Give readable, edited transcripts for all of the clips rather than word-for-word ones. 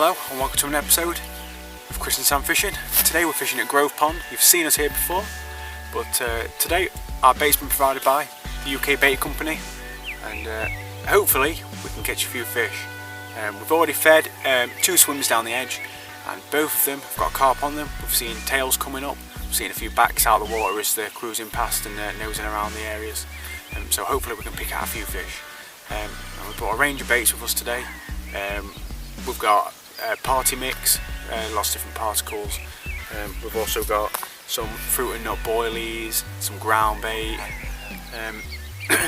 Hello and welcome to an episode of Chris and Sam Fishing. Today we're fishing at Grove Pond. You've seen us here before, but today our bait's been provided by the UK Bait Company, and hopefully we can catch a few fish. We've already fed 2 swims down the edge, and both of them have got carp on them. We've seen tails coming up, we've seen a few backs out of the water as they're cruising past and nosing around the areas. So hopefully we can pick out a few fish. And we've got a range of baits with us today. We've got a party mix, lots of different particles. We've also got some fruit and nut boilies, some ground bait,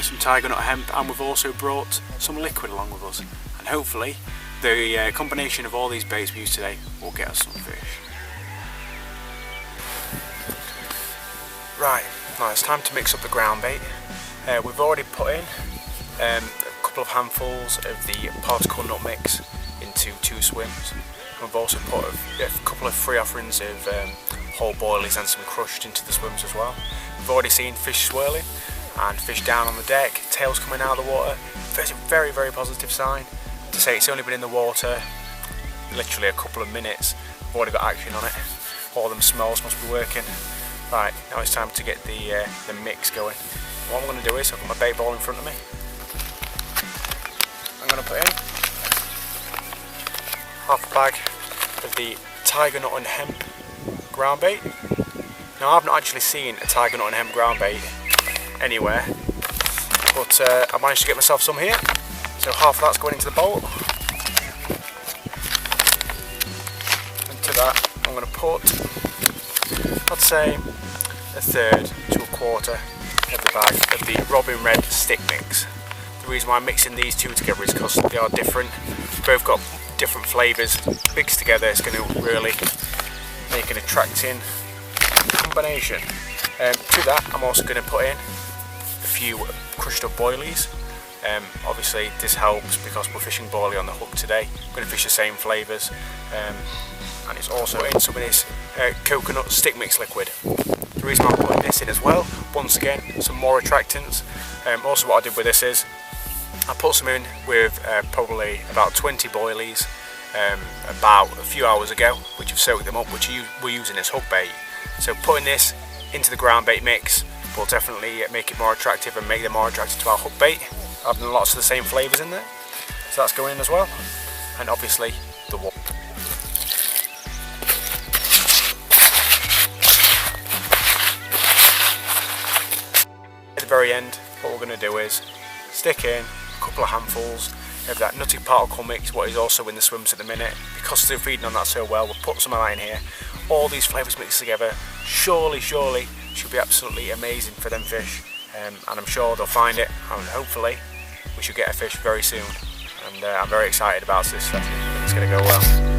some tiger nut hemp, and we've also brought some liquid along with us. And hopefully the combination of all these baits we use today will get us some fish. Right, now it's time to mix up the ground bait. We've already put in a couple of handfuls of the particle nut mix into 2 swims. We've also put a couple of free offerings of whole boilies and some crushed into the swims as well. We've already seen fish swirling and fish down on the deck, tails coming out of the water. It's a very, very positive sign. To say it's only been in the water literally a couple of minutes, we've already got action on it. All them smells must be working. Right, now it's time to get the mix going. What I'm going to do is I've got my bait ball in front of me. I'm going to put in half a bag of the tiger nut and hemp ground bait. Now I've not actually seen a tiger nut and hemp ground bait anywhere, but I managed to get myself some here. So half of that's going into the bowl. And to that I'm going to put, I'd say, a third to a quarter of the bag of the Robin Red stick mix. The reason why I'm mixing these 2 together is because they are different. Both got different flavours. Mixed together it's going to really make an attracting combination. To that I'm also going to put in a few crushed up boilies. Obviously this helps because we're fishing boilie on the hook today. We're going to fish the same flavours, and it's also in some of this coconut stick mix liquid. The reason I'm putting this in as well, once again, some more attractants. Also what I did with this is I put some in with probably about 20 boilies about a few hours ago, which have soaked them up, which we're using as hook bait. So putting this into the ground bait mix will definitely make it more attractive and make them more attractive to our hook bait. Having lots of the same flavours in there, so that's going in as well. And obviously the water. At the very end, what we're going to do is stick in a couple of handfuls of that nutty particle mix, what is also in the swims at the minute. Because they're feeding on that so well, we'll put some of that in here. All these flavours mixed together, surely should be absolutely amazing for them fish. And I'm sure they'll find it, and hopefully we should get a fish very soon. And I'm very excited about this. I think it's going to go well.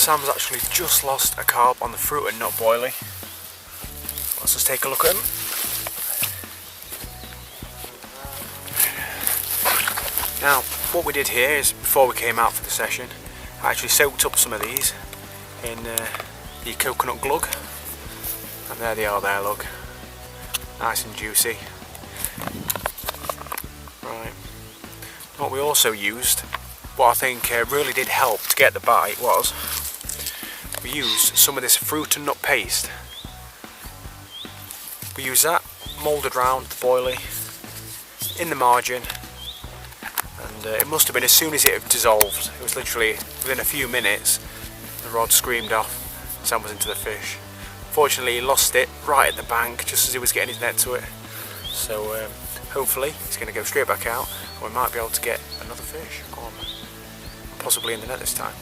Sam's actually just lost a carp on the fruit and nut boilie. Let's just take a look at him. Now, what we did here is, before we came out for the session, I actually soaked up some of these in the coconut glug. And there they are there, look. Nice and juicy. Right. What we also used, what I think really did help to get the bite, was we used some of this fruit and nut paste. We used that, moulded round the boilie in the margin, and it must have been as soon as it had dissolved. It was literally within a few minutes the rod screamed off, Sam was into the fish. Fortunately he lost it right at the bank just as he was getting his net to it. So hopefully he's going to go straight back out and we might be able to get another fish on, possibly in the net this time.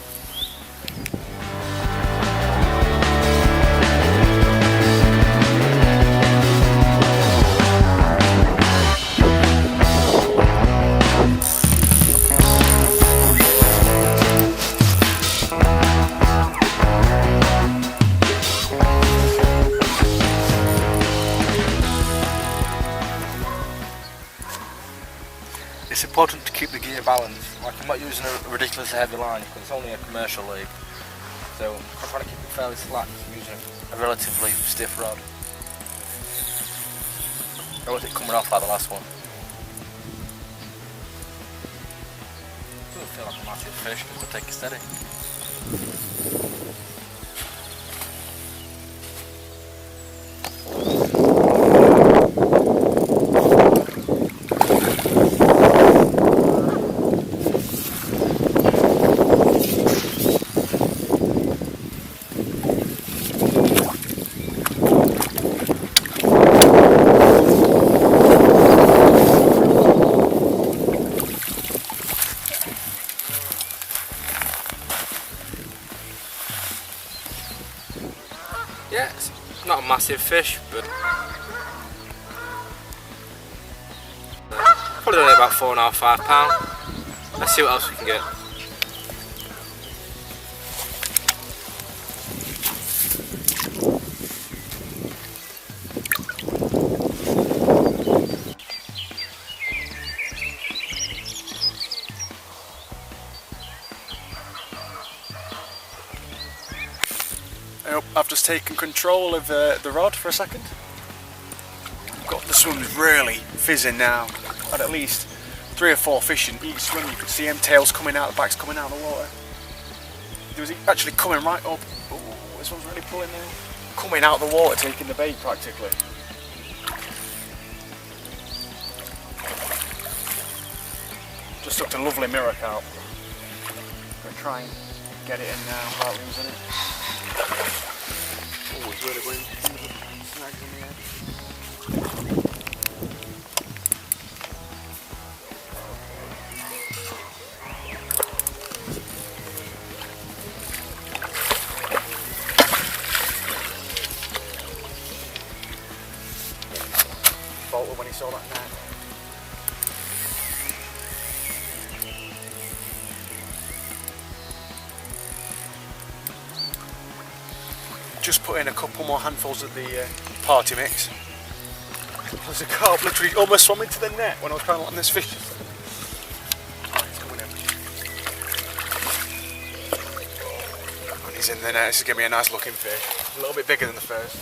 important to keep the gear balanced. Like, I'm not using a ridiculously heavy line because it's only a commercial league. So I'm trying to keep it fairly slack using a relatively stiff rod. I don't want it coming off like the last one. Doesn't feel like a massive fish because I take it steady. Yeah, it's not a massive fish, but probably only about 4.5–5 pounds. Let's see what else we can get. I've just taken control of the rod for a second. The swim's really fizzing now. Had at least 3 or 4 fish in each swim. You could see them tails coming out, the backs coming out of the water. There was actually coming right up. Ooh, this one's really pulling now. Coming out of the water, taking the bait practically. Just took a lovely mirror carp. Gonna try and get it in now without losing it. Oh, it's really going snags on the edge. Bolted when he saw that net. Just put in a couple more handfuls of the party mix. There's a carp literally almost swam into the net when I was trying to land this fish. Oh, he's coming in. And he's in the net. This is going to be a nice looking fish. A little bit bigger than the first.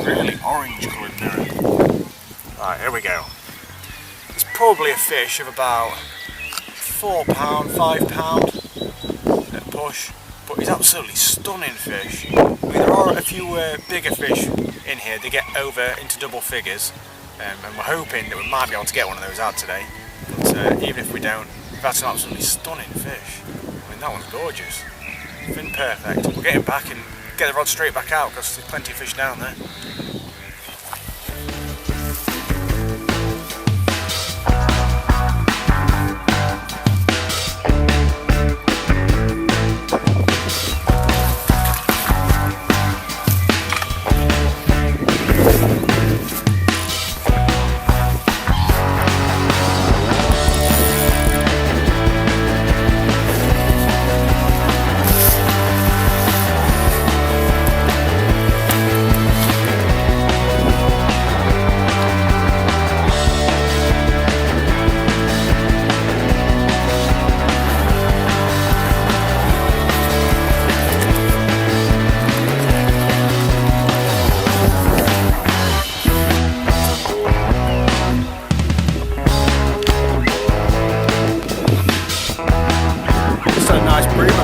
Really orange coloured mirror. Right, here we go. It's probably a fish of about £4, £5 at push, but he's absolutely stunning fish. I mean, there are a few bigger fish in here. They get over into double figures, and we're hoping that we might be able to get one of those out today. But even if we don't, that's an absolutely stunning fish. I mean, that one's gorgeous. Fin perfect. We'll get him back and get the rod straight back out because there's plenty of fish down there.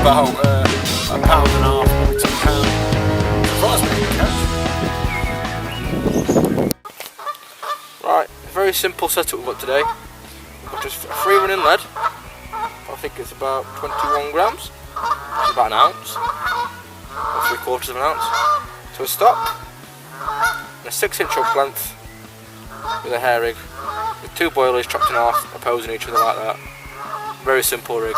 About £1.5 pounds, maybe £2. Right, very simple setup we've got today. Just a free running lead. I think it's about 21 grams. It's about an ounce, or 3/4 of an ounce. To a stop, and a 6-inch hook length with a hair rig, with 2 boilies chopped in half, opposing each other like that. Very simple rig.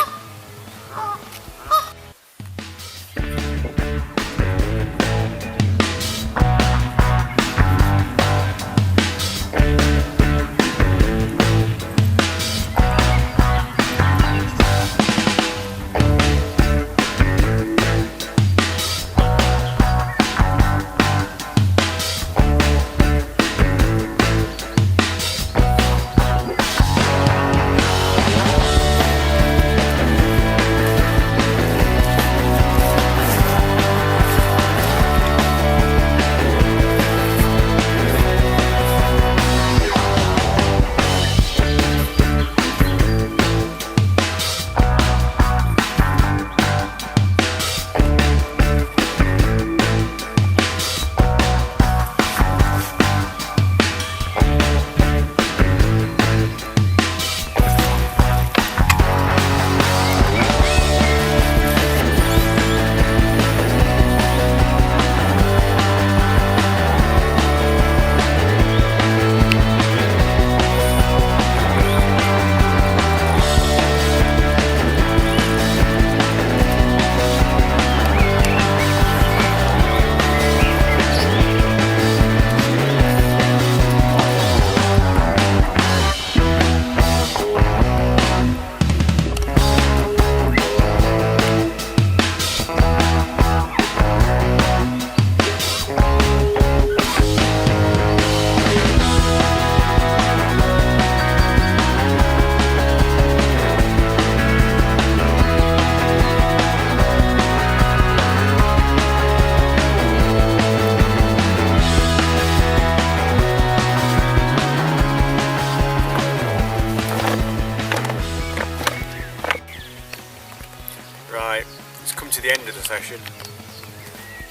the end of the session,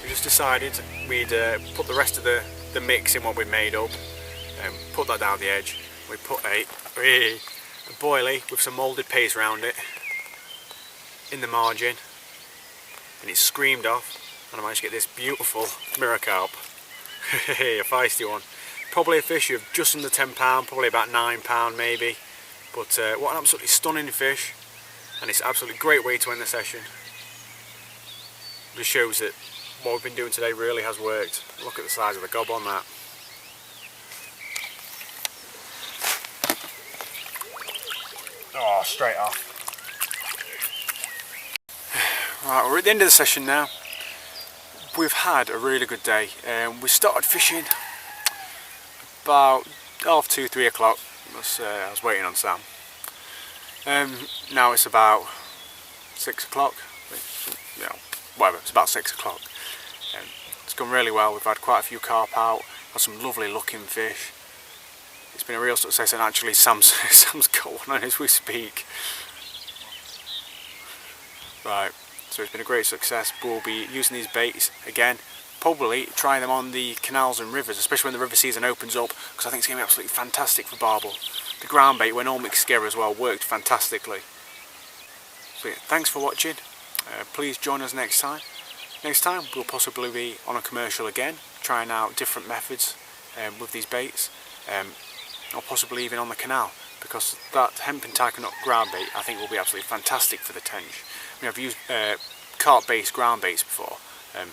we just decided we'd put the rest of the mix in what we'd made up and put that down the edge. We put a boilie with some moulded paste around it in the margin, and it screamed off, and I managed to get this beautiful mirror carp. A feisty one. Probably a fish of just under £10, probably about £9 maybe, but what an absolutely stunning fish, and it's an absolutely great way to end the session. Just shows that what we've been doing today really has worked. Look at the size of the gob on that. Oh, straight off. Right, we're at the end of the session now. We've had a really good day. We started fishing about 2-3 o'clock. I was waiting on Sam. Now it's about 6 o'clock. You know, whatever, it's about 6 o'clock. It's gone really well. We've had quite a few carp out, had some lovely looking fish. It's been a real success, and actually Sam's got one on as we speak. Right, so it's been a great success. We'll be using these baits again, probably try them on the canals and rivers, especially when the river season opens up, because I think it's going to be absolutely fantastic for barbel. The ground bait, when all mixed together as well, worked fantastically. So yeah, thanks for watching. Please join us next time. Next time we'll possibly be on a commercial again, trying out different methods with these baits, or possibly even on the canal, because that hemp and taconut ground bait I think will be absolutely fantastic for the tench. I mean, I've used carp based ground baits before, and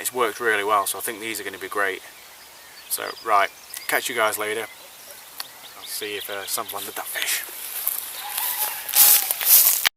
it's worked really well, so I think these are going to be great. So right, catch you guys later. I'll see if Sam's landed that fish.